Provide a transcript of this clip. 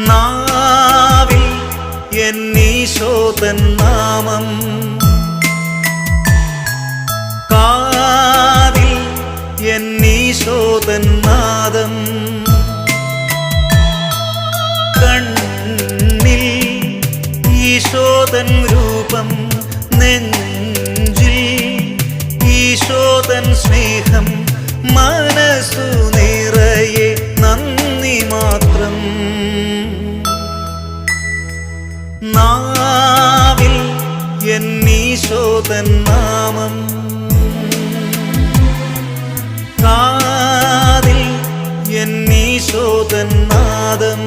നാവിൽ എന്നീശോതൻ നാമം, കാതിൽ എന്നീശോതൻ നാദം, കണ്ണിൽ ഈശോതൻ രൂപം, നെഞ്ചിൽ ഈശോതൻ സ്നേഹം, മനസ്സു നിറയെ നന്ദി മാത്രം. നാവിൽ എന്നീശോതൻ നാമം, കാതിൽ എന്നീശോതൻ നാദം.